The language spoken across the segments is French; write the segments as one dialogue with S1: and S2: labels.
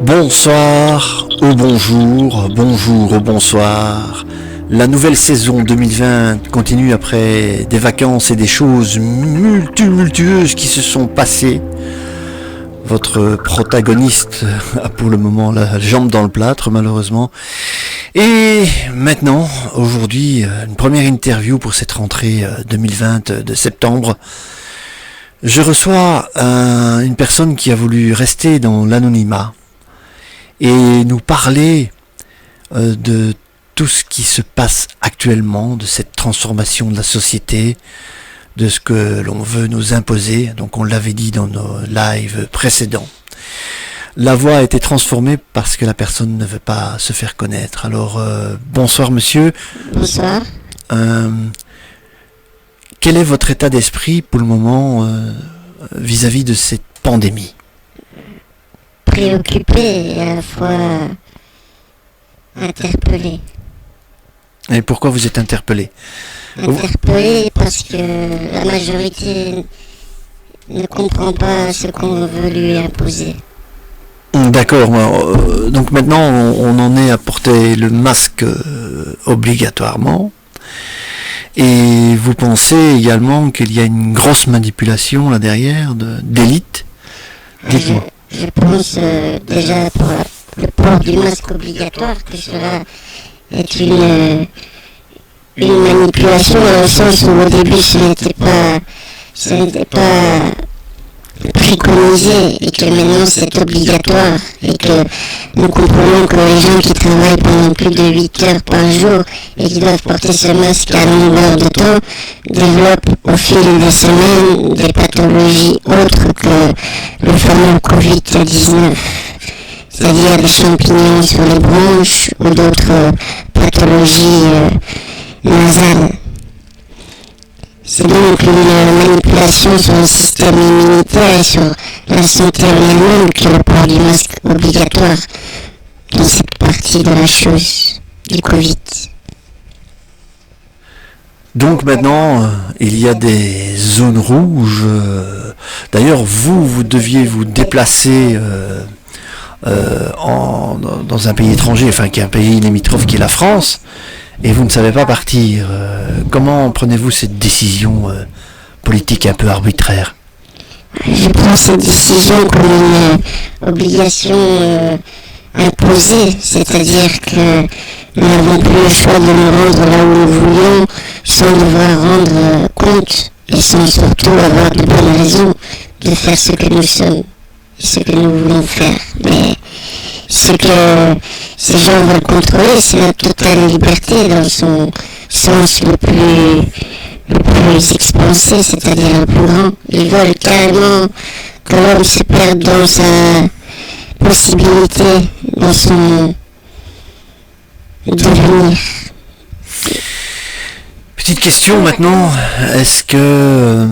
S1: Bonsoir ou bonjour ou bonsoir. La nouvelle saison 2020 continue après des vacances et des choses tumultueuses qui se sont passées. Votre protagoniste a pour le moment la jambe dans le plâtre, malheureusement. Et maintenant, aujourd'hui, une première interview pour cette rentrée 2020 de septembre. Je reçois une personne qui a voulu rester dans l'anonymat et nous parler de tout ce qui se passe actuellement, de cette transformation de la société, de ce que l'on veut nous imposer. Donc on l'avait dit dans nos lives précédents. La voix a été transformée parce que la personne ne veut pas se faire connaître. Alors bonsoir monsieur.
S2: Bonsoir.
S1: Quel est votre état d'esprit pour le moment vis-à-vis de cette pandémie ?
S2: Préoccupé et à la fois interpellé.
S1: Et pourquoi vous êtes interpellé ?
S2: Interpellé parce que la majorité ne comprend pas ce qu'on veut lui imposer.
S1: D'accord, donc maintenant on en est à porter le masque obligatoirement. Et vous pensez également qu'il y a une grosse manipulation là derrière d'élite ? Dites-moi.
S2: Je pense déjà pour le port du masque obligatoire que cela est une manipulation dans le sens où au début ce n'était pas préconisé et que maintenant c'est obligatoire et que nous comprenons que les gens qui travaillent pendant plus de 8 heures par jour et qui doivent porter ce masque à longueur de temps développent au fil des semaines des pathologies autres que le fameux Covid-19, c'est-à-dire des champignons sur les bronches ou d'autres pathologies nasales. C'est donc une manipulation sur le système immunitaire et sur la santé en elle-même que le port du masque obligatoire dans cette partie de la chose du Covid.
S1: Donc maintenant, il y a des zones rouges. D'ailleurs, vous deviez vous déplacer dans un pays étranger, enfin qui est un pays limitrophe qui est la France. Et vous ne savez pas partir. Comment prenez-vous cette décision politique un peu arbitraire ?
S2: Je prends cette décision comme une obligation imposée, c'est-à-dire que nous n'avons plus le choix de nous rendre là où nous voulions sans devoir rendre compte et sans surtout avoir de bonnes raisons de faire ce que nous sommes et ce que nous voulons faire. Mais ce que ces gens veulent contrôler, c'est la totale liberté dans son sens le plus expansé, c'est-à-dire le plus grand. Ils veulent carrément que l'homme se perde dans sa possibilité, dans son devenir.
S1: Petite question maintenant, est-ce que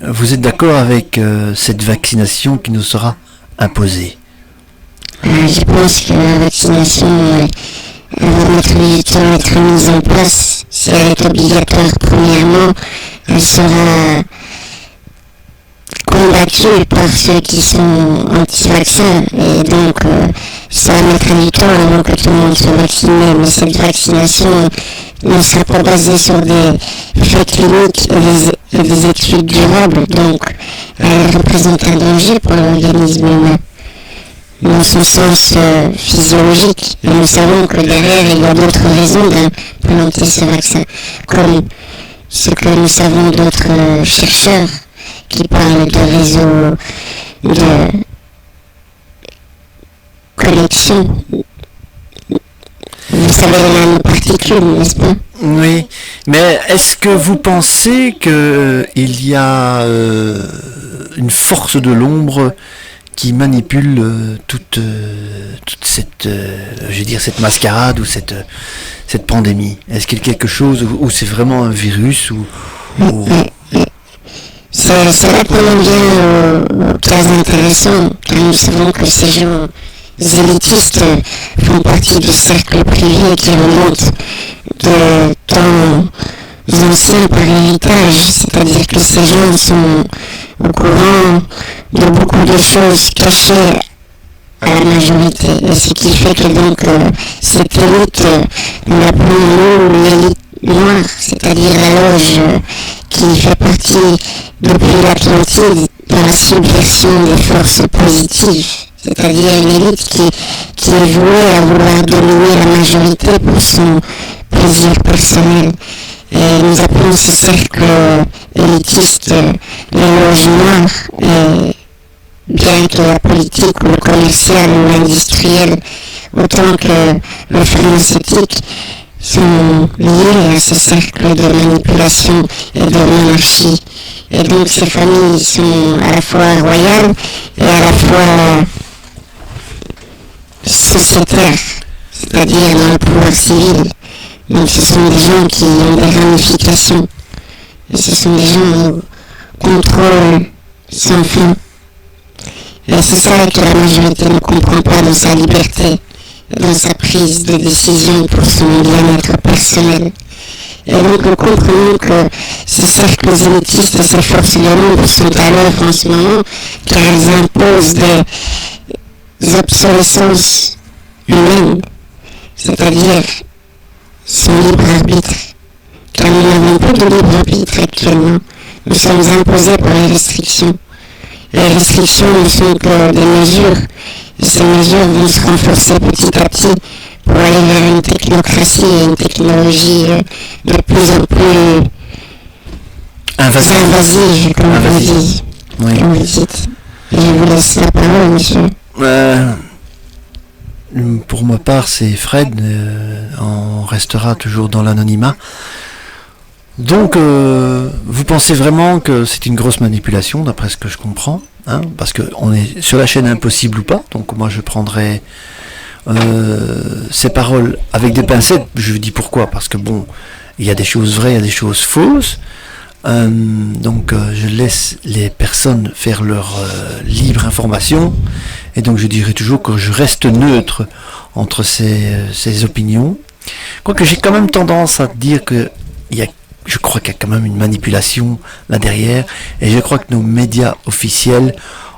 S1: vous êtes d'accord avec cette vaccination qui nous sera imposée ?
S2: Je pense que la vaccination va mettre du temps à être mise en place. Si elle est obligatoire, premièrement, elle sera combattue par ceux qui sont anti-vaccins. Et donc, ça va mettre du temps avant que tout le monde soit vacciné. Mais cette vaccination ne sera pas basée sur des faits cliniques et des études durables. Donc, elle représente un danger pour l'organisme humain dans son sens physiologique. Et nous savons que derrière, il y a d'autres raisons d'implanter ce vaccin, comme ce que nous savons d'autres chercheurs qui parlent de réseaux de connexion. Vous savez, les nanoparticules, n'est-ce pas ?
S1: Oui, mais est-ce que vous pensez qu'il y a une force de l'ombre qui manipule toute cette, cette mascarade ou cette pandémie ? Est-ce qu'il y a quelque chose où c'est vraiment un virus ou...
S2: Ça répond bien aux cas intéressants, car nous savons que ces gens élitistes font partie du cercle privé qui remonte de temps anciens par héritage, c'est-à-dire que ces gens sont au courant de beaucoup de choses cachées à la majorité. Et ce qui fait que donc cette élite, nous l'appelons l'élite noire, c'est-à-dire la loge qui fait partie depuis l'Atlantide dans la subversion des forces positives, c'est-à-dire une élite qui est vouée à vouloir dominer la majorité pour son plaisir personnel. Et nous appelons ce cercle élitiste les loges noires, et bien que la politique ou le commercial ou l'industriel, autant que le pharmaceutique, sont liés à ce cercle de manipulation et de monarchie. Et donc ces familles sont à la fois royales et à la fois sociétaires, c'est-à-dire dans le pouvoir civil. Donc ce sont des gens qui ont des ramifications. Et ce sont des gens au contrôle sans fin. Et c'est ça que la majorité ne comprend pas dans sa liberté, dans sa prise de décision pour son bien-être personnel. Et donc nous comprenons que ces cercles élitistes et ces forces de l'ombre sont à l'œuvre en ce moment, car elles imposent des obsolescences humaines, c'est-à-dire son libre arbitre. Car nous n'avons plus de libre arbitre actuellement. Nous sommes imposés par les restrictions. Les restrictions ne sont que des mesures, et ces mesures vont se renforcer petit à petit pour aller vers une technocratie et une technologie de plus en plus invasive, comme vous dites.
S1: Oui.
S2: Comme vous dites. Et je vous laisse la parole, monsieur.
S1: Pour ma part, c'est Fred, on restera toujours dans l'anonymat. Donc, vous pensez vraiment que c'est une grosse manipulation, d'après ce que je comprends, hein, parce qu'on est sur la chaîne Impossible ou pas, donc moi je prendrais ces paroles avec des pincettes. Je vous dis pourquoi, parce que bon, il y a des choses vraies, il y a des choses fausses, donc je laisse les personnes faire leur libre information, et donc je dirais toujours que je reste neutre entre ces opinions, quoique j'ai quand même tendance à dire que je crois qu'il y a quand même une manipulation là derrière, et je crois que nos médias officiels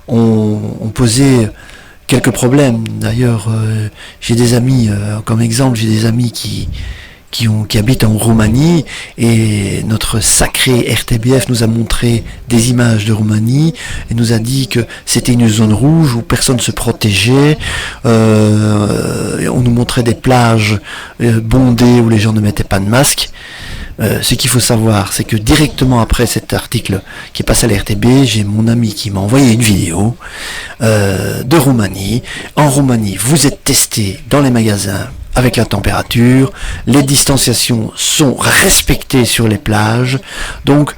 S1: ont posé quelques problèmes. D'ailleurs, j'ai des amis, comme exemple, j'ai des amis qui habitent en Roumanie, et notre sacré RTBF nous a montré des images de Roumanie et nous a dit que c'était une zone rouge où personne ne se protégeait. On nous montrait des plages bondées où les gens ne mettaient pas de masque. Ce qu'il faut savoir, c'est que directement après cet article qui est passé à la RTB, j'ai mon ami qui m'a envoyé une vidéo de Roumanie. En Roumanie, vous êtes testé dans les magasins avec la température, les distanciations sont respectées sur les plages, donc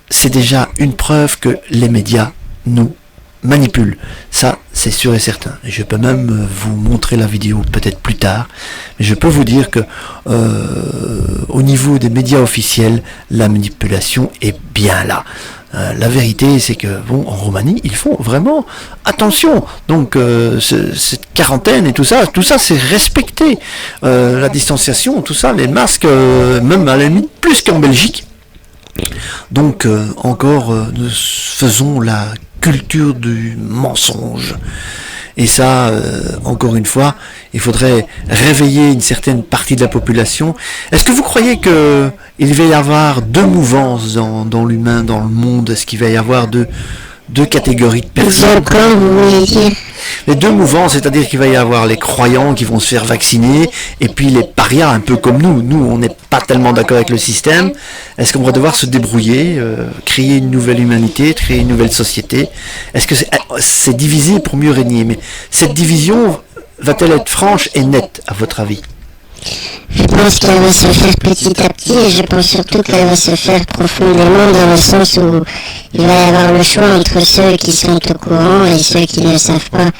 S1: c'est déjà une preuve que les médias nous manipulent. Ça, c'est sûr et certain. Je peux même vous montrer la vidéo peut-être plus tard, mais je peux vous dire que au niveau des médias officiels, la manipulation est bien là. La vérité, c'est que bon, en Roumanie, ils font vraiment attention. Donc, cette quarantaine et tout ça, c'est respecté. La distanciation, tout ça, les masques, même à la limite plus qu'en Belgique. Donc, encore, nous faisons la culture du mensonge. Et ça, encore une fois, il faudrait réveiller une certaine partie de la population. Est-ce que vous croyez qu'il va y avoir deux mouvances dans l'humain, dans le monde? Est-ce qu'il va y avoir deux catégories de personnes? Les deux mouvances, c'est-à-dire qu'il va y avoir les croyants qui vont se faire vacciner, et puis les parias un peu comme nous. Nous, on n'est pas tellement d'accord avec le système. Est-ce qu'on va devoir se débrouiller, créer une nouvelle humanité, créer une nouvelle société? Est-ce que c'est divisé pour mieux régner? Mais cette division va-t-elle être franche et nette, à votre avis?
S2: Je pense qu'elle va se faire petit à petit, et je pense surtout qu'elle va se faire profondément, dans le sens où il va y avoir le choix entre ceux qui sont au courant et ceux qui ne savent pas.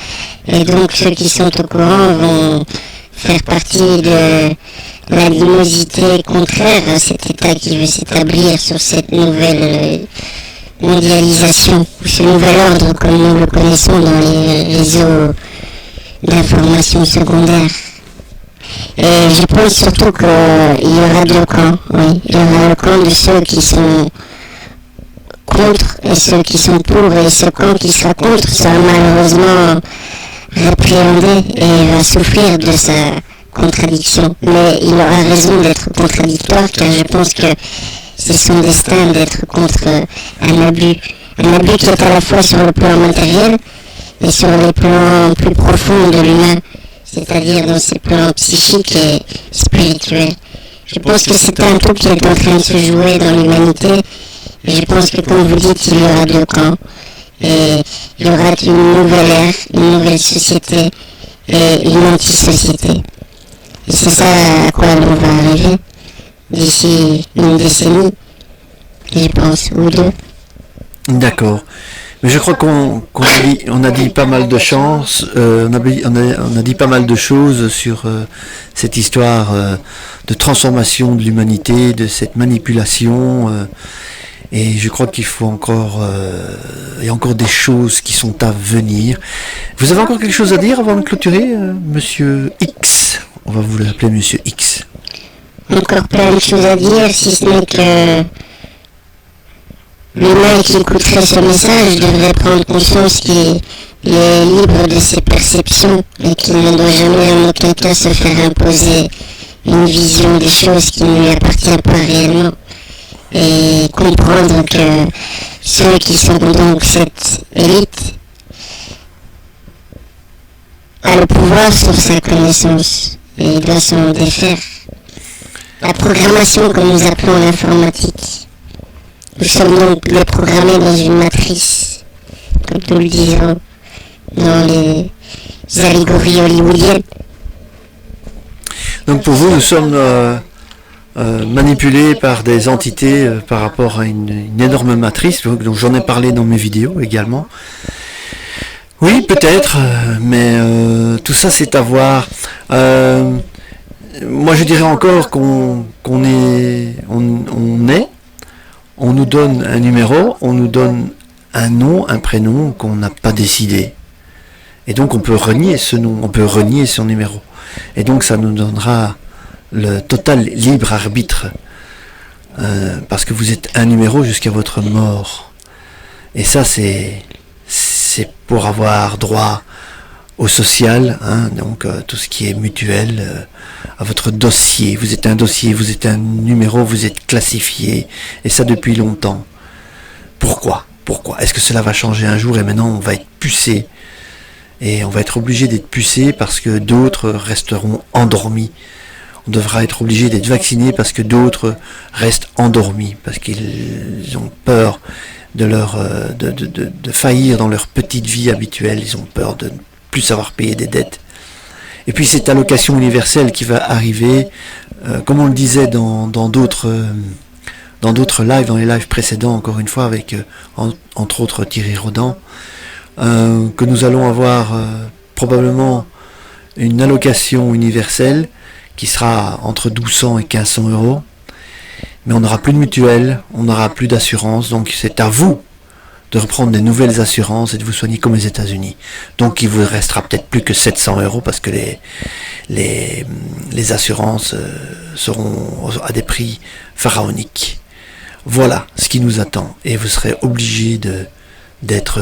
S2: Et donc ceux qui sont au courant vont faire partie de l'animosité contraire à cet État qui veut s'établir sur cette nouvelle mondialisation, ou ce nouvel ordre comme nous le connaissons dans les réseaux d'information secondaire. Et je pense surtout qu'il y aura deux camps, oui. Il y aura le camp de ceux qui sont contre et ceux qui sont pour, et ce camp qui sera contre sera malheureusement répréhender et va souffrir de sa contradiction. Mais il aura raison d'être contradictoire, car je pense que c'est son destin d'être contre un abus qui est à la fois sur le plan matériel et sur les plans plus profonds de l'humain, c'est-à-dire dans ses plans psychiques et spirituels. Je pense que c'est un tout qui est en train de se jouer dans l'humanité, et je pense que, comme vous dites, il y aura deux camps, et il y aura une nouvelle ère, une nouvelle société et une anti-société. Et c'est ça à quoi l'on va arriver d'ici une décennie, je pense, ou deux.
S1: D'accord. Mais je crois on a dit pas mal de chance, on a dit pas mal de choses sur cette histoire de transformation de l'humanité, de cette manipulation. Et je crois qu'il faut il y a encore des choses qui sont à venir. Vous avez encore quelque chose à dire avant de clôturer, Monsieur X? On va vous l'appeler Monsieur X.
S2: Encore plein de choses à dire, si ce n'est que l'humain qui écouterait ce message devrait prendre conscience qu'il est libre de ses perceptions et qu'il ne doit jamais en aucun cas se faire imposer une vision des choses qui ne lui appartient pas réellement. Et comprendre que ceux qui sont donc cette élite a le pouvoir sur sa connaissance et il doit s'en défaire. La programmation que nous appelons l'informatique, nous sommes donc déprogrammés dans une matrice, comme nous le disons dans les allégories hollywoodiennes.
S1: Donc pour vous, nous sommes manipulés par des entités par rapport à une énorme matrice, donc j'en ai parlé dans mes vidéos également. Oui, peut-être, mais tout ça c'est à voir. Moi je dirais encore on nous donne un numéro, on nous donne un nom, un prénom qu'on n'a pas décidé. Et donc on peut renier ce nom, on peut renier son numéro. Et donc ça nous donnera le total libre arbitre. Parce que vous êtes un numéro jusqu'à votre mort. Et ça c'est pour avoir droit au social, hein, donc tout ce qui est mutuel, à votre dossier. Vous êtes un dossier, vous êtes un numéro, vous êtes classifié, et ça depuis longtemps. Pourquoi est-ce que cela va changer un jour et maintenant on va être pucé? Et on va être obligé d'être pucé parce que d'autres resteront endormis. On devra être obligé d'être vacciné parce que d'autres restent endormis, parce qu'ils ont peur de faillir dans leur petite vie habituelle, ils ont peur de ne plus savoir payer des dettes. Et puis cette allocation universelle qui va arriver, comme on le disait dans d'autres lives, dans les lives précédents, encore une fois, avec entre autres Thierry Rodan, que nous allons avoir probablement une allocation universelle qui sera entre 1200 et 1500 euros. Mais on n'aura plus de mutuelle, on n'aura plus d'assurance, donc c'est à vous de reprendre des nouvelles assurances et de vous soigner comme aux États-Unis. Donc il vous restera peut-être plus que 700 euros parce que les assurances seront à des prix pharaoniques. Voilà ce qui nous attend et vous serez obligé d'être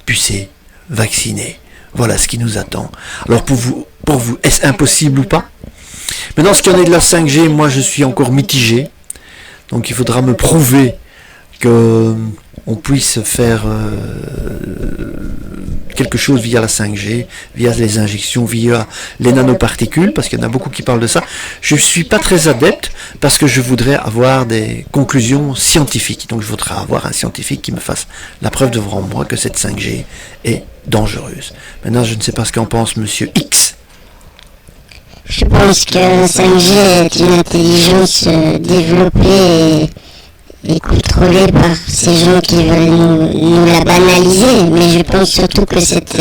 S1: pucé, vacciné. Voilà ce qui nous attend. Alors pour vous, est-ce impossible ou pas? Maintenant, ce qu'il y en est de la 5G, moi je suis encore mitigé. Donc il faudra me prouver que on puisse faire quelque chose via la 5G, via les injections, via les nanoparticules, parce qu'il y en a beaucoup qui parlent de ça. Je ne suis pas très adepte parce que je voudrais avoir des conclusions scientifiques. Donc je voudrais avoir un scientifique qui me fasse la preuve devant moi que cette 5G est dangereuse. Maintenant, je ne sais pas ce qu'en pense Monsieur X.
S2: Je pense que la 5G est une intelligence développée et contrôlée par ces gens qui veulent nous la banaliser, mais je pense surtout que cette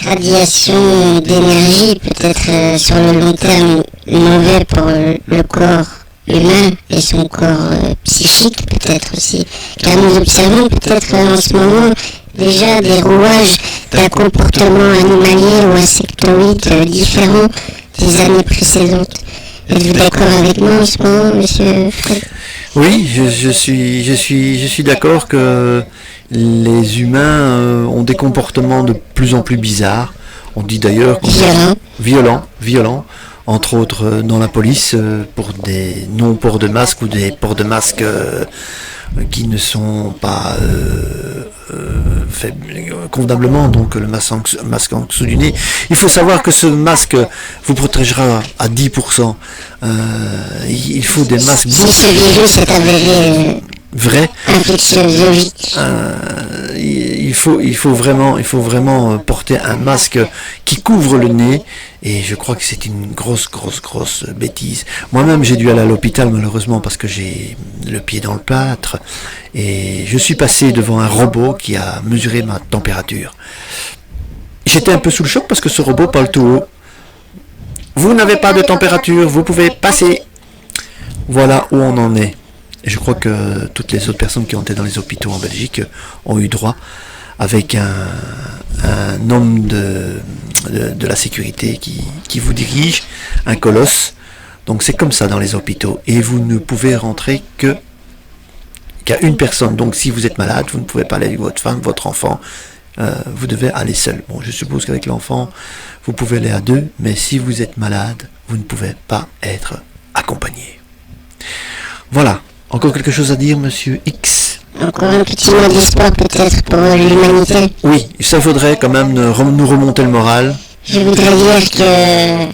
S2: radiation d'énergie peut être sur le long terme mauvais pour le corps humain et son corps psychique peut-être aussi, car nous observons peut-être en ce moment déjà des rouages d'un comportement animalier ou insectoïde différent des années précédentes. Êtes-vous d'accord avec moi en ce moment, monsieur Fred?
S1: Oui, je suis d'accord que les humains ont des comportements de plus en plus bizarres. On dit d'ailleurs violent, entre autres dans la police, pour des non-ports de masque ou des ports de masque qui ne sont pas fait convenablement, donc le masque en dessous du nez. Il faut savoir que ce masque vous protégera à 10%. Il faut des masques...
S2: Si ce virus est avéré
S1: vrai. Il faut vraiment porter un masque qui couvre le nez, et je crois que c'est une grosse bêtise. Moi-même, j'ai dû aller à l'hôpital malheureusement parce que j'ai le pied dans le plâtre, et je suis passé devant un robot qui a mesuré ma température. J'étais un peu sous le choc parce que ce robot parle tout haut. Vous n'avez pas de température, vous pouvez passer. Voilà où on en est. Je crois que toutes les autres personnes qui ont été dans les hôpitaux en Belgique ont eu droit, avec un homme de la sécurité qui vous dirige, un colosse. Donc c'est comme ça dans les hôpitaux. Et vous ne pouvez rentrer qu'à une personne. Donc si vous êtes malade, vous ne pouvez pas aller avec votre femme, votre enfant. Vous devez aller seul. Bon, je suppose qu'avec l'enfant, vous pouvez aller à deux. Mais si vous êtes malade, vous ne pouvez pas être accompagné. Voilà. Encore quelque chose à dire, monsieur X?
S2: Encore un petit mot d'espoir peut-être pour l'humanité.
S1: Oui, ça faudrait quand même nous remonter le moral.
S2: Je voudrais dire que,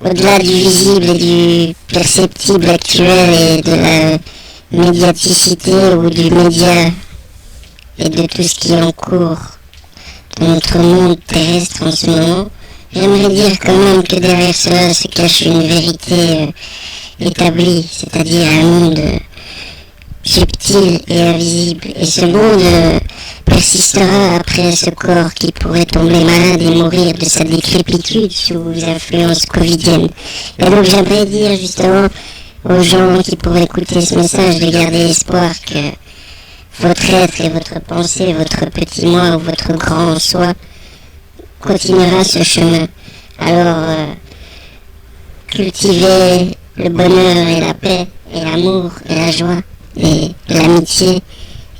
S2: au-delà du visible et du perceptible actuel et de la médiaticité ou du média et de tout ce qui est en cours dans notre monde terrestre en ce moment, j'aimerais dire quand même que derrière cela se cache une vérité établie, c'est-à-dire un monde subtil et invisible, et ce monde persistera après ce corps qui pourrait tomber malade et mourir de sa décrépitude sous influence covidienne. Et donc j'aimerais dire justement aux gens qui pourraient écouter ce message de garder espoir que votre être et votre pensée, votre petit moi ou votre grand soi continuera ce chemin. Alors cultivez le bonheur et la paix et l'amour et la joie et l'amitié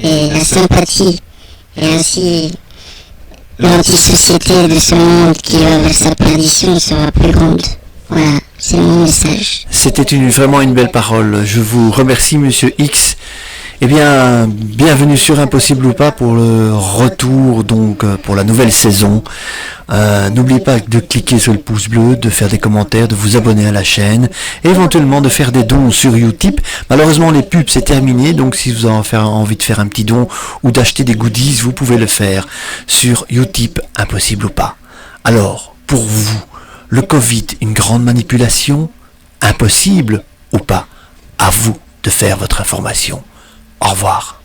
S2: et la sympathie, et ainsi l'antisociété de ce monde qui va vers sa perdition sera plus grande. Voilà, c'est mon message.
S1: C'était vraiment une belle parole. Je vous remercie, monsieur X. Eh bien, bienvenue sur Impossible ou pas pour le retour, donc pour la nouvelle saison. N'oubliez pas de cliquer sur le pouce bleu, de faire des commentaires, de vous abonner à la chaîne, et éventuellement de faire des dons sur Utip. Malheureusement, les pubs c'est terminé, donc si vous avez envie de faire un petit don ou d'acheter des goodies, vous pouvez le faire sur Utip, Impossible ou pas. Alors, pour vous, le Covid, une grande manipulation? Impossible ou pas? À vous de faire votre information. Au revoir.